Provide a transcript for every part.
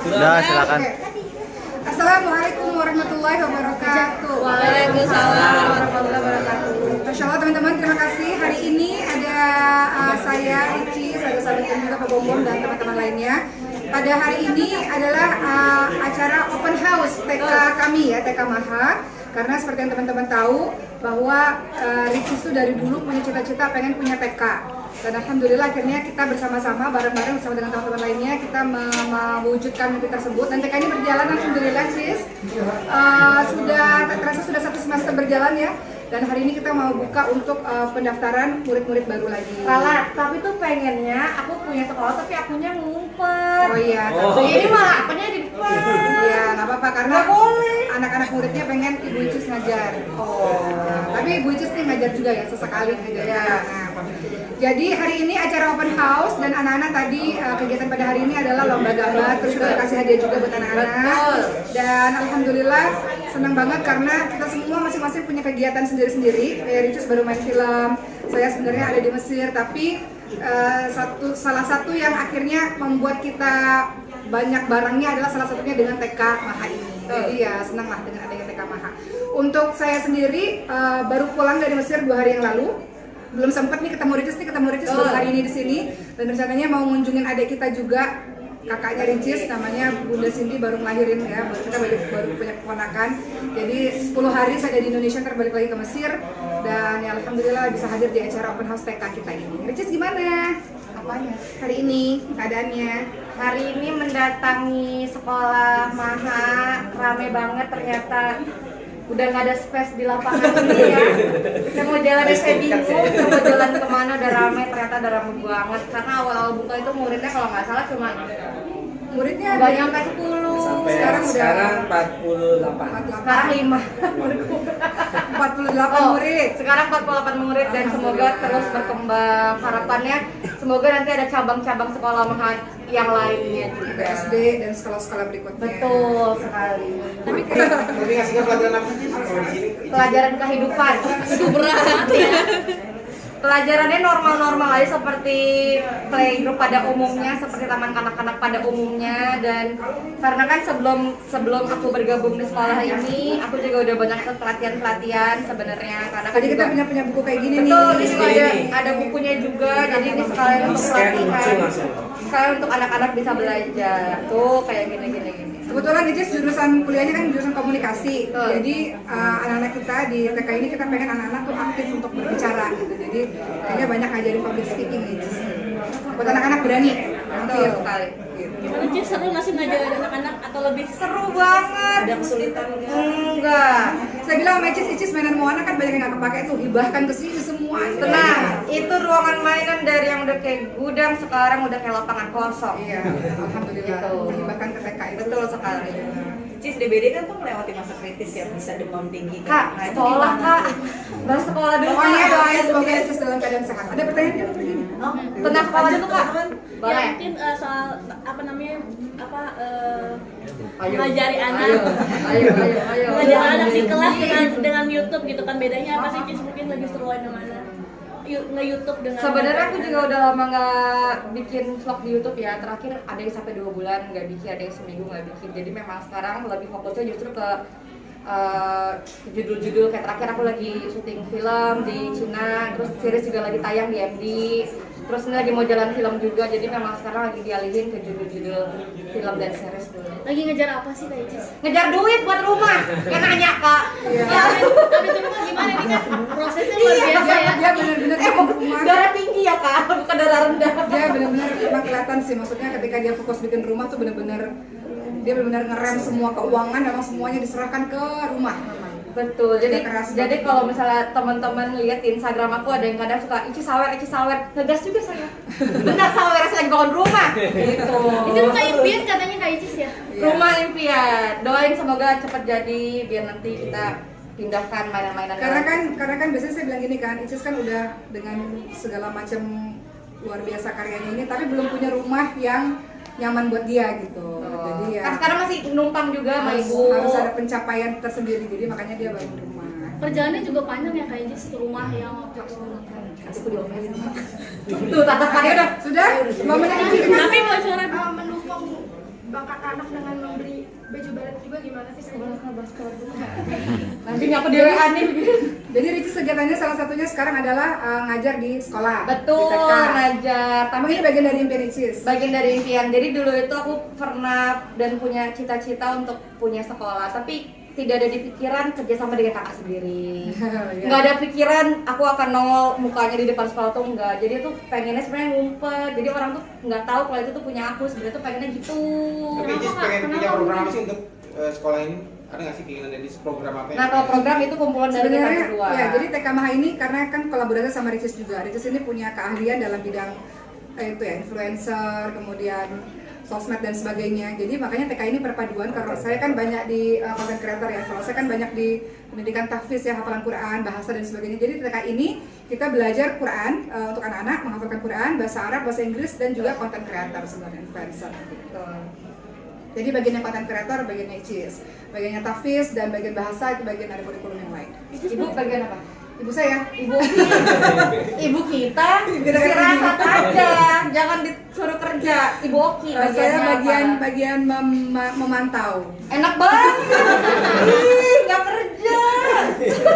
Udah, silakan. Oke. Assalamualaikum warahmatullahi wabarakatuh. Waalaikumsalam warahmatullahi wabarakatuh. Masya Allah teman-teman, terima kasih. Hari ini ada saya, Icis, ada sahabat yang juga Pak Bombom dan teman-teman lainnya. Pada hari ini adalah acara open house TK kami ya, TK Maha. Karena seperti yang teman-teman tahu bahwa Ricis itu dari dulu punya cita-cita pengen punya TK. Dan alhamdulillah akhirnya kita bersama-sama bareng-bareng bersama dengan teman-teman lainnya kita mewujudkan mimpi tersebut. Dan TK ini berjalan alhamdulillah Cis. Sudah 1 semester berjalan ya. Dan hari ini kita mau buka untuk pendaftaran murid-murid baru lagi. Lala, tapi tuh pengennya aku punya sekolah tapi akunya ngumpet. Oh iya, Ini malah akunya di depan. iya nggak apa-apa karena Nggak boleh. anak-anak muridnya pengen Ibu Icis ngajar. Tapi Ibu Icis nih ngajar juga ya sesekali ngajar. Nah, jadi hari ini acara open house dan anak-anak tadi kegiatan pada hari ini adalah lomba gambar, terus kita kasih hadiah juga buat anak-anak. Dan alhamdulillah senang banget karena kita semua masing-masing punya kegiatan sendiri-sendiri. Ricis baru main film, saya sebenarnya ada di Mesir, tapi salah satu yang akhirnya membuat kita banyak barangnya adalah salah satunya dengan TK Maha ini. Jadi ya senang lah dengan adanya TK Maha. Untuk saya sendiri baru pulang dari Mesir 2 hari yang lalu. Belum sempat nih ketemu Ricis baru hari ini di sini. Dan rencananya mau ngunjungin adik kita juga, kakaknya Ricis, namanya Bunda Cindy, baru ngelahirin ya. Kita baru punya keponakan. Jadi 10 hari saya di Indonesia, ntar balik lagi ke Mesir. Dan ya alhamdulillah bisa hadir di acara open house TK kita ini. Ricis gimana? Apanya? Hari ini keadaannya? Hari ini mendatangi sekolah Maha, rame banget ternyata. Udah nggak ada space di lapangan ini ya. Kita mau jalan saya bingung, kita mau jalan kemana udah rame, ternyata udah rame banget. Karena awal-awal buka itu muridnya kalau nggak salah cuma Muridnya nggak nyampe 10. Sekarang 48. Sekarang 5. 48 murid. Sekarang 48 murid dan semoga terus berkembang. Harapannya semoga nanti ada cabang-cabang sekolah Maha yang lainnya juga. SD dan sekolah-sekolah berikutnya. Betul sekali. Tapi kayak Jadi ngasihnya pelajaran apa sih kalau di sini? Pelajaran kehidupan. Itu berat ya. Pelajarannya normal-normal aja seperti playgroup pada umumnya, seperti taman kanak-kanak pada umumnya. Dan karena kan sebelum aku bergabung di sekolah ini, aku juga udah banyak ikut pelatihan sebenarnya. Karena kan tadi kita juga punya buku kayak gini betul, nih. di sini ada bukunya juga. Jadi ini sekalian untuk pelatihan, sekalian untuk anak-anak bisa belajar. Tuh kayak gini. Kebetulan Ricis jurusan kuliahnya kan jurusan komunikasi. Jadi anak-anak kita di TK ini kita pengen anak-anak tuh aktif untuk berbicara gitu. Jadi kayaknya banyak ngajarin public speaking Ricis. Buat anak-anak berani. Betul sekali. Gimana Cik, seru nggak sih ngajarin anak-anak atau lebih Seru banget. ada kesulitan nggak? Enggak. Saya bilang sama Icis mainan Moana kan banyak yang nggak kepake tuh, hibahkan ke sini semua. Tenang, itu ruangan mainan dari yang udah kayak gudang sekarang udah kayak lapangan kosong. Iya, alhamdulillah. Gitu. Hibahkan ke TK itu. Betul sekali. Cis, DBD kan tuh melewati masa kritis ya, bisa demam tinggi Kak, Nah, itu sekolah gimana? kak. Bahas sekolah dulu. Pokoknya Kak. doain semoga Icis dalam keadaan sehat. Ada pertanyaan nggak begini? Oh, Tentang sekolah dulu kak. Ya Boleh. mungkin soal apa namanya Ayo. ngajari anak, Ayo. ngajari anak di kelas dengan YouTube gitu kan, bedanya apa sih Cis? Mungkin lebih seruan yang mana? Nge-YouTube dengan Sebenarnya aku juga udah lama nggak bikin vlog di YouTube ya. Terakhir ada yang sampai 2 bulan nggak bikin, ada yang seminggu nggak bikin. Jadi memang sekarang lebih fokusnya justru ke judul-judul. Kayak terakhir aku lagi syuting film di Cina, terus series juga lagi tayang di MD. Terus ini lagi mau jalan film juga, jadi memang sekarang lagi dialihin ke judul-judul film dan series dulu. lagi ngejar apa sih Kak Cis? Ngejar duit buat rumah, ya nanya kak. Ya, tapi itu rumah gimana nih kan prosesnya luar biasa ya. Dia benar-benar bikin rumah. Darah tinggi ya kak, bukan darah rendah. Dia benar-benar emang kelihatan sih, maksudnya ketika dia fokus bikin rumah tuh benar-benar dia benar-benar ngerem semua keuangan, memang semuanya diserahkan ke rumah. Betul, jadi Keras jadi banget. kalau misalnya teman-teman lihat di Instagram aku ada yang kadang suka Ici sawer, ngegas juga saya. Bentar sawer saya lagi bangun rumah. Gitu. Itu rumah impian katanya Kak Cis ya. Iya. Rumah impian. Doain semoga cepat jadi biar nanti kita pindahkan mainan-mainan. Karena kan biasanya saya bilang gini kan, Icis kan udah dengan segala macam luar biasa karyanya ini, tapi belum punya rumah yang nyaman buat dia gitu. Jadi ya Kan sekarang masih numpang juga sama harus, ibu. harus ada pencapaian tersendiri, jadi makanya dia bangun rumah. Perjalanannya juga panjang ya Kak Cis, rumah yang Aku diomelin. Tuh tatapannya udah Sudah? 5 menit lagi. tapi bocoran menumpang bakat anak dengan memberi baju balet juga gimana sih? Nanti aku dia aneh. Jadi Ricis kegiatannya salah satunya sekarang adalah ngajar di sekolah. Betul, di TK. ngajar. Tapi ini bagian dari impian Ricis. Bagian dari impian. Jadi dulu itu aku pernah dan punya cita-cita untuk punya sekolah, tapi tidak ada di pikiran kerja sama dengan kakak sendiri. Nggak ada pikiran aku akan nongol mukanya di depan sekolah tuh enggak. Jadi tuh pengennya sebenarnya ngumpet. Jadi orang tuh nggak tahu kalau itu tuh punya aku. Sebenarnya tuh pengennya gitu. Tapi Icis pengen punya program apa sih untuk sekolah ini? Ada nggak sih keinginan dari program apa? Nah kalau program itu kumpulan dari kita Sebenarnya, berdua. ya, jadi TK Maha ini karena kan kolaborasi sama Ricis juga. Ricis ini punya keahlian dalam bidang itu ya, influencer, kemudian sosmed dan sebagainya. Jadi makanya TK ini perpaduan. Kalau saya kan banyak di content creator ya. Kalau saya kan banyak di pendidikan tahfiz ya, hafalan Quran, bahasa dan sebagainya. Jadi TK ini kita belajar Quran untuk anak-anak, menghafalkan Quran, bahasa Arab, bahasa Inggris dan juga content creator sebenarnya, influencer gitu. Jadi bagiannya content creator, bagiannya ICIS, bagiannya tahfiz dan bagian bahasa itu bagian dari kurikulum yang lain. Ibu bagian apa? Ibu saya, Ibu kita istirahat aja, jangan disuruh kerja. Ibu Oki saya bagiannya bagian apa? memantau. Enak banget. Ih, nggak kerja.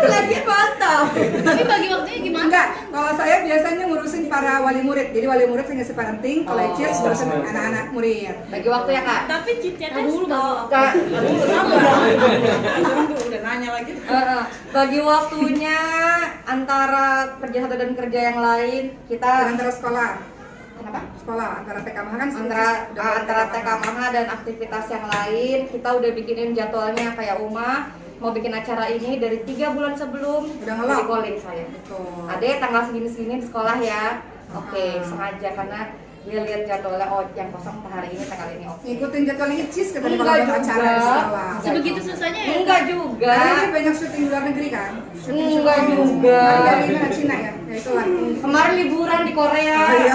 Lagi mantap. Tapi bagi waktunya gimana? Enggak, kalau saya biasanya ngurusin para wali murid. Jadi wali murid saya ngasih parenting, kalau ICIS ngurusin anak-anak murid. Bagi waktu ya kak. Tapi chat-chatnya dulu Kak, Udah nanya lagi. bagi waktunya antara kerja satu dan kerja yang lain kita Antara sekolah. Kenapa? Sekolah antara TK Maha kan antara TK Maha dan aktivitas yang lain kita udah bikinin jadwalnya kayak Uma mau bikin acara ini dari 3 bulan sebelum Udah ngelok? di calling saya. Betul. Ade tanggal segini-segini di sekolah ya. Oke, sengaja karena dia lihat jadwalnya oh yang kosong hari ini tanggal ini oke. Ngikutin jadwalnya ICIS katanya Enggak kalau ada juga. acara di sekolah. sebegitu susahnya ya? Enggak juga. Karena dia banyak syuting luar negeri kan? Enggak juga. Dari mana Cina ya? Ya itulah. Kemarin liburan di Korea. Oh, iya.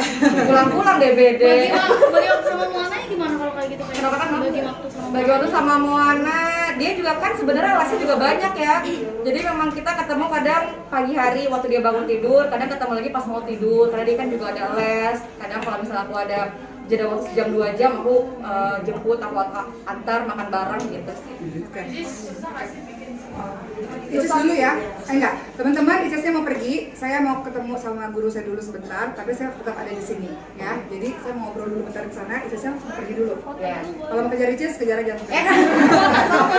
Pulang-pulang DBD. Bagi waktu sama Moana gimana kalau kayak gitu? Kenapa kan bagi waktu sama bagi waktu sama Moana dia juga kan sebenarnya lesnya juga banyak ya jadi memang kita ketemu kadang pagi hari waktu dia bangun tidur kadang ketemu lagi pas mau tidur karena dia kan juga ada les kadang kalau misalnya aku ada jeda waktu sejam 2 jam aku jemput aku antar makan bareng gitu sih. Oke. Icis dulu ya. Enggak, teman-teman Icisnya mau pergi. Saya mau ketemu sama guru saya dulu sebentar, tapi saya tetap ada di sini ya. Jadi saya mau ngobrol dulu bentar di sana. Icisnya mau pergi dulu. Ya. Kalau mau kejar Icis, kejar aja.